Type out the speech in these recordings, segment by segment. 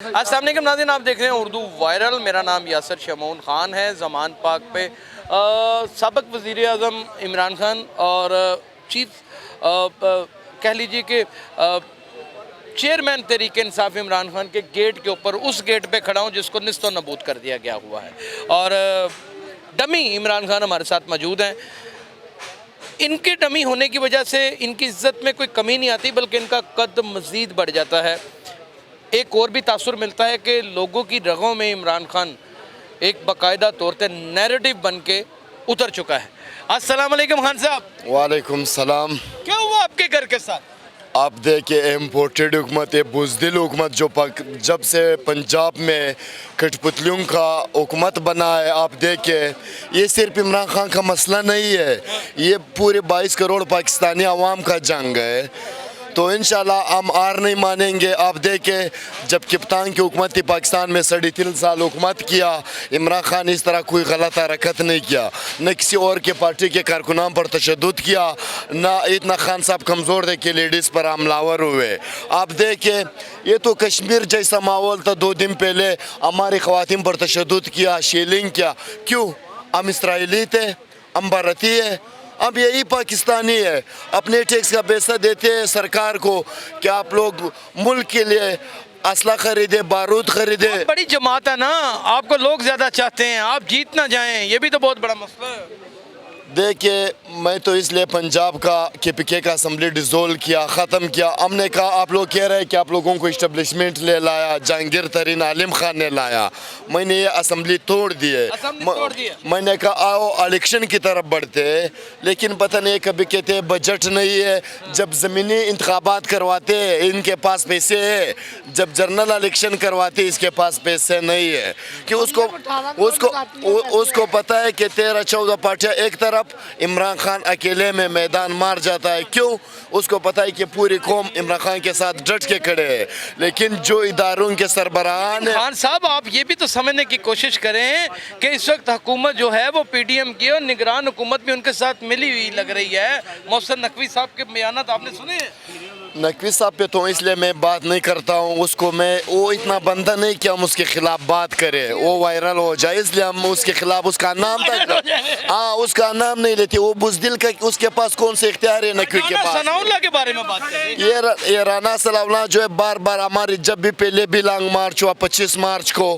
अस्सलाम वालेकुम नाज़रीन, आप देख रहे हैं उर्दू वायरल। मेरा नाम यासर शमून ख़ान है। ज़मान पाक पे सबक वज़ीर आज़म इमरान खान और चीफ कह लीजिए कि चेयरमैन तहरीक इंसाफ इमरान खान के गेट के ऊपर, उस गेट पे खड़ा हूँ जिसको निस्तो नबूद कर दिया गया हुआ है। और डमी इमरान खान हमारे साथ मौजूद हैं। इनके डमी होने की वजह से इनकी इज़्ज़त में कोई कमी नहीं आती, बल्कि इनका कद मज़ीद बढ़ जाता है। एक और भी तासुर मिलता है कि लोगों की रगों में इमरान खान एक बाकायदा तौर पर नैरेटिव बन के उतर चुका है। अस्सलाम वालेकुम खान साहब। वालेकुम सलाम। क्या हुआ आपके घर के साथ? आप देखिए इम्पोर्टेड हुकूमत है, बुज़दिल हुकूमत जो जब से पंजाब में कठपुतलियों का हुकूमत बना है। आप देखिए ये सिर्फ इमरान खान का मसला नहीं है, ये पूरे 22 करोड़ पाकिस्तानी अवाम का जंग है। तो इंशाल्लाह हम हार नहीं मानेंगे। आप देखें जब कप्तान की हुकूमत थी पाकिस्तान में 3.5 साल हुकूमत किया, इमरान खान ने इस तरह कोई गलत हरकत नहीं किया, न किसी और के पार्टी के कारकुनान पर तशद्दुद किया, न इतना खान साहब कमज़ोर थे कि लेडीज़ पर हमलावर हुए। आप देखें ये तो कश्मीर जैसा माहौल था, 2 दिन पहले हमारी ख़वातीन पर तशद्दुद किया, शेलिंग किया। क्यों? हम इसराइली थे, हम भारतीय है, अब यही पाकिस्तानी है। अपने टैक्स का पैसा देते हैं सरकार को कि आप लोग मुल्क के लिए असला खरीदे, बारूद खरीदे। बड़ी जमात है ना, आपको लोग ज़्यादा चाहते हैं, आप जीत ना जाएं, ये भी तो बहुत बड़ा मसला है। देखिए मैं तो इसलिए पंजाब का KPK का असम्बली डिज़ोल्व किया, ख़त्म किया। हमने कहा आप लोग कह रहे हैं कि आप लोगों को इस्टेब्लिशमेंट ले लाया, जहांगीर तरीन आलिम खान ने लाया, मैंने ये असम्बली तोड़ दी है। मैंने कहा आओ इलेक्शन की तरफ बढ़ते, लेकिन पता नहीं कभी कहते हैं बजट नहीं है, जब ज़मीनी इंतखाबात करवाते हैं इनके पास पैसे है, जब जनरल इलेक्शन करवाते इसके पास पैसे नहीं है। कि उसको पता है कि 13-14 पार्टियाँ एक तरफ, इमरान खान अकेले में मैदान मार जाता है। क्यों? उसको पता है कि पूरी कौम इमरान खान के साथ डट के खड़े है। लेकिन जो इदारों के सरबराहान खान साहब, आप ये भी तो समझने की कोशिश करें कि इस वक्त हुकूमत जो है वो PDM की और निगरान हुकूमत भी उनके साथ मिली हुई लग रही है। मोहसिन नकवी साहब के बयानात आपने सुने हैं? नकवी साहब पे तो इसलिए मैं बात नहीं करता हूँ, उसको मैं वो इतना बंदा नहीं कि हम उसके खिलाफ बात करें, वो वायरल हो जाए, इसलिए हम उसके खिलाफ उसका नाम तक उसका नाम नहीं लेते। वो बुज़दिल का उसके पास कौन से इख्तियार है नकवी के पास? सनाउल्लाह के बारे में बात करें। ये राना सनाउल्लाह जो है बार बार हमारी, जब भी पहले भी लॉन्ग मार्च हुआ 25 मार्च को,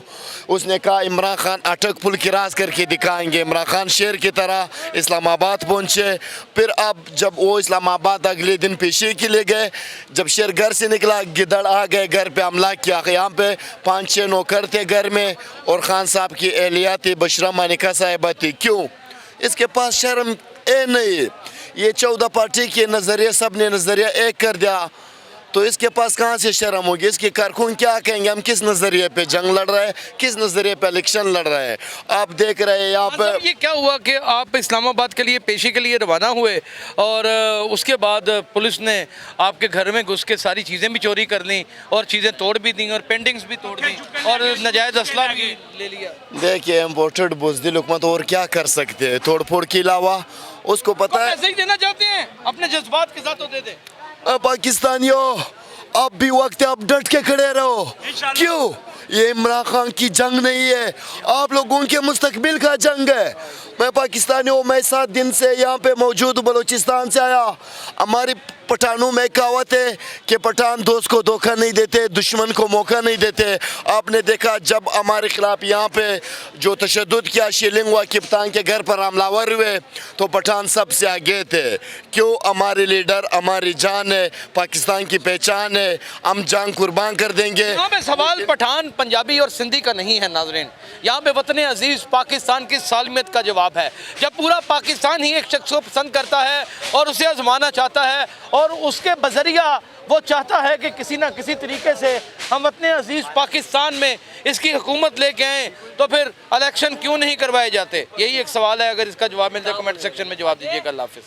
उसने कहा इमरान खान अटक पुल की राज करके दिखाएंगे। इमरान खान शेर की तरह इस्लामाबाद पहुँचे। फिर अब जब वो इस्लामाबाद अगले दिन पेशी के लिए गए, जब शेर घर से निकला गिदड़ आ गए, घर पे हमला किया। यहाँ पे 5-6 नौकर थे घर में, और खान साहब की एहलिया थी, बशरा मानिका साहिबा थी। क्यों? इसके पास शर्म नहीं। ये 14 पार्टी के नज़रिए सब ने नज़रिया एक कर दिया, तो इसके पास कहाँ से शर्म होगी? इसके कारकुन क्या कहेंगे? हम किस नज़रिए पे जंग लड़ रहे हैं, किस नज़रिए पे इलेक्शन लड़ रहे हैं? आप देख रहे हैं यहाँ पे ये क्या हुआ कि आप इस्लामाबाद के लिए पेशी के लिए रवाना हुए, और उसके बाद पुलिस ने आपके घर में घुस के सारी चीज़ें भी चोरी कर ली और चीज़ें तोड़ भी दी और पेंटिंग्स भी तोड़ दी और नाजायज़ असला भी ले लिया। देखिए इम्पोर्टेड बुज़दिल हुकूमत और क्या कर सकते हैं तोड़ फोड़ के अलावा? उसको पता है। ऐसे ही देना चाहते हैं, अपने जज्बात के साथ तो दे दे। पाकिस्तानियों अब भी वक्त है, अब डट के खड़े रहो। क्यों? ये इमरान खान की जंग नहीं है, आप लोगों के मुस्तकबिल का जंग है। मैं पाकिस्तानी हूँ, मैं 7 दिन से यहाँ पे मौजूद हूँ, बलूचिस्तान से आया। हमारी पठानों में कहावत है कि पठान दोस्त को धोखा नहीं देते, दुश्मन को मौका नहीं देते। आपने देखा जब हमारे खिलाफ यहाँ पे जो तशद्दुद किया, शेलिंग हुआ, कप्तान के घर पर हमलावर हुए, तो पठान सबसे आगे थे। क्यों? हमारे लीडर हमारी जान है, पाकिस्तान की पहचान है, हम जान कुर्बान कर देंगे। यहाँ पे सवाल पठान, पंजाबी और सिंधी का नहीं है नाज़रीन, यहाँ पे वतन अजीज़ पाकिस्तान की सालमियत का जवाब है। जब पूरा पाकिस्तान ही एक शख्स को पसंद करता है और उसे आजमाना चाहता है, और उसके बजरिया वो चाहता है कि किसी ना किसी तरीके से हम अपने अजीज़ पाकिस्तान में इसकी हुकूमत लेके आएँ, तो फिर इलेक्शन क्यों नहीं करवाए जाते? यही एक सवाल है। अगर इसका जवाब मिल जाए कमेंट सेक्शन में जवाब दीजिएगा। अल्लाह हाफ़िज़।